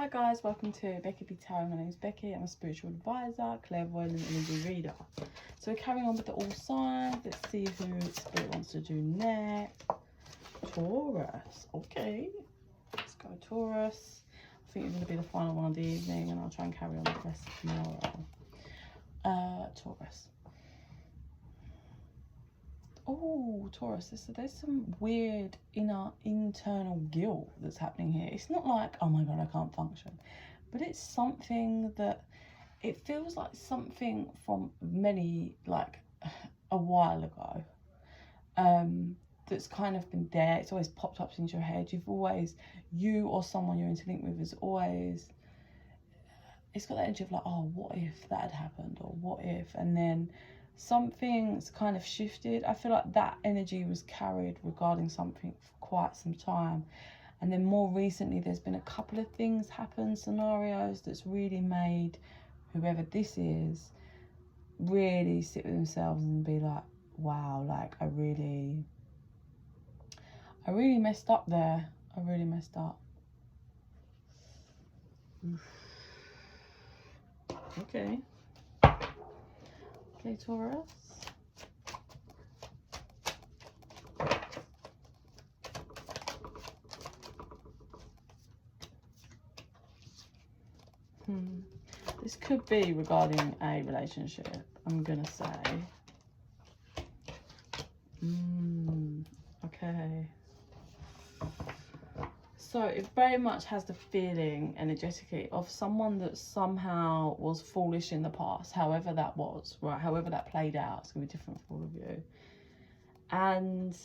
Hi guys, welcome to bekibtarot. My name is Becky. I'm a spiritual advisor, clairvoyant and energy reader. So we're carrying on with the all signs. Let's see who Spirit wants to do next. Taurus. Okay, let's go Taurus. I think it's going to be the final one of the evening, and I'll try and carry on the rest tomorrow. Taurus. Oh, Taurus, there's some weird internal guilt that's happening here. It's not like, oh my God, I can't function. But it's something that, it feels like something from like a while ago. That's kind of been there. It's always popped up into your head. You or someone you're interlinked with is always, it's got that energy of like, oh, what if that had happened? Or what if? And then something's kind of shifted. I feel like that energy was carried regarding something for quite some time, and then more recently there's been a couple of things happen, scenarios that's really made whoever this is really sit with themselves and be like, wow, like I really messed up there. I really messed up. Okay, Taurus. This could be regarding a relationship, I'm gonna say. Okay. So it very much has the feeling energetically of someone that somehow was foolish in the past, however that was, right? However that played out, it's gonna be different for all of you. And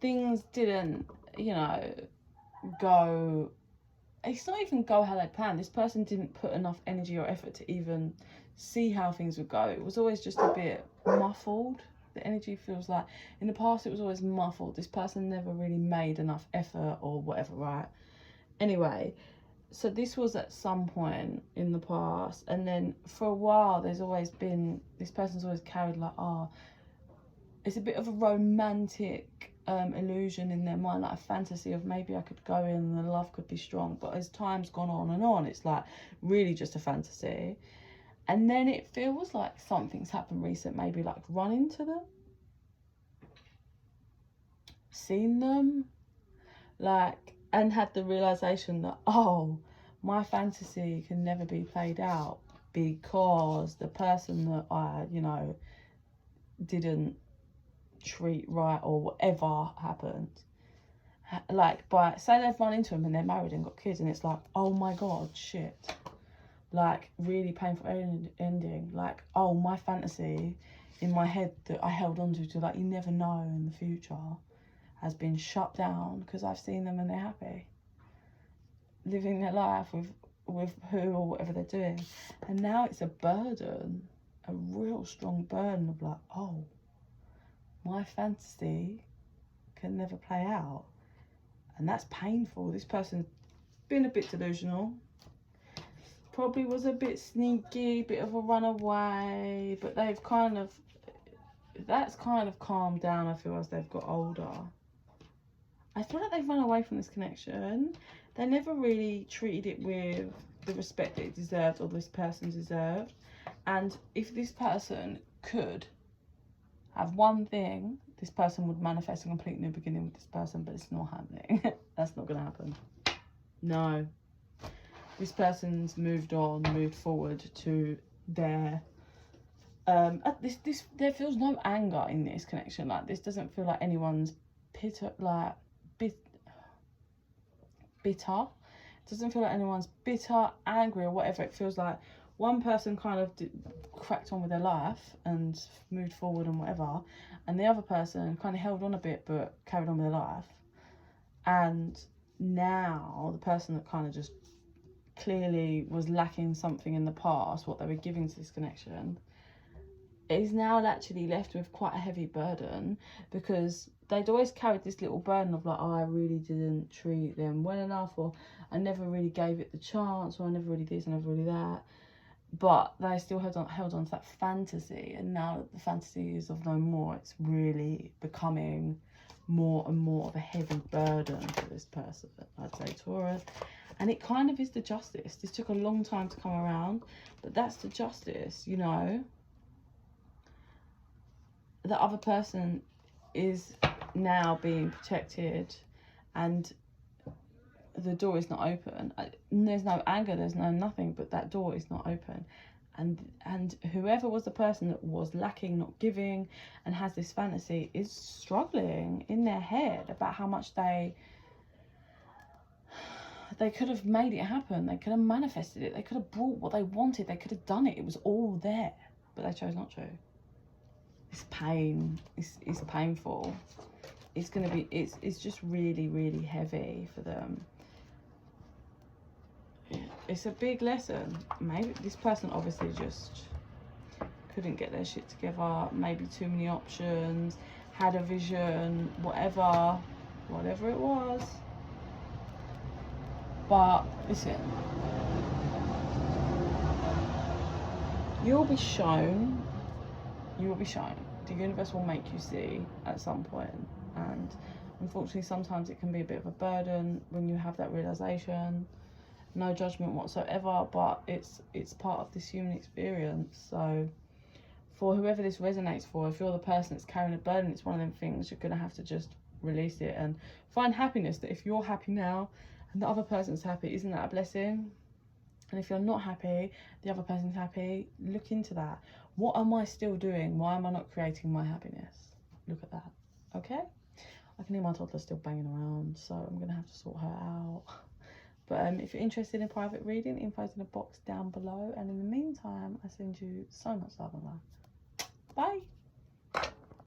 things didn't, go, it's not even go how they planned. This person didn't put enough energy or effort to even see how things would go. It was always just a bit muffled. The energy feels like in the past it was always muffled. This person never really made enough effort or whatever, right? Anyway, so this was at some point in the past, and then for a while there's always been, this person's always carried like, oh, it's a bit of a romantic illusion in their mind, like a fantasy of maybe I could go in and the love could be strong. But as time's gone on and on, it's like really just a fantasy. And then it feels like something's happened recent, maybe like run into them, seen them, like, and had the realization that, oh, my fantasy can never be played out because the person that I, didn't treat right or whatever happened, like, by say they've run into him and they're married and got kids, and it's like, oh my God, shit, like really painful ending, like, oh, my fantasy in my head that I held on to like you never know in the future has been shut down because I've seen them and they're happy living their life with who or whatever they're doing. And now it's a burden, a real strong burden of like, oh, my fantasy can never play out. And that's painful. This person's been a bit delusional, probably was a bit sneaky, bit of a runaway, but they've that's kind of calmed down, I feel, as they've got older. I feel like they've run away from this connection. They never really treated it with the respect that it deserved or this person deserved. And if this person could have one thing, this person would manifest a complete new beginning with this person, but it's not happening. That's not going to happen. No. This person's moved on, moved forward to their... there feels no anger in this connection. Like, this doesn't feel like anyone's bitter. It doesn't feel like anyone's bitter, angry, or whatever. It feels like one person kind of cracked on with their life and moved forward and whatever, and the other person kind of held on a bit but carried on with their life. And now the person that kind of just clearly was lacking something in the past, what they were giving to this connection, is now actually left with quite a heavy burden, because they'd always carried this little burden of like, oh, I really didn't treat them well enough, or I never really gave it the chance, or I never really this, I never really that. But they still held on to that fantasy, and now that the fantasy is of no more, it's really becoming more and more of a heavy burden for this person, I'd say, Taurus. And it kind of is the justice. This took a long time to come around, but that's the justice, you know. The other person is now being protected, and the door is not open. There's no anger, there's no nothing, but that door is not open. And whoever was the person that was lacking, not giving, and has this fantasy is struggling in their head about how much they could have made it happen. They could have manifested it. They could have brought what they wanted. They could have done it. It was all there, but they chose not to. It's pain. It's painful. It's gonna be. It's just really, really heavy for them. It's a big lesson. Maybe this person obviously just couldn't get their shit together. Maybe too many options. Had a vision. Whatever it was. But listen, you'll be shown. The universe will make you see at some point. And unfortunately, sometimes it can be a bit of a burden when you have that realization. No judgment whatsoever, but it's part of this human experience. So for whoever this resonates for, if you're the person that's carrying a burden, it's one of them things you're going to have to just release it and find happiness. That if you're happy now and the other person's happy, isn't that a blessing? And if you're not happy, the other person's happy, look into that. What am I still doing? Why am I not creating my happiness? Look at that. Okay? I can hear my toddler still banging around, so I'm going to have to sort her out. But if you're interested in private reading, info's in the box down below. And in the meantime, I send you so much love and light. Bye.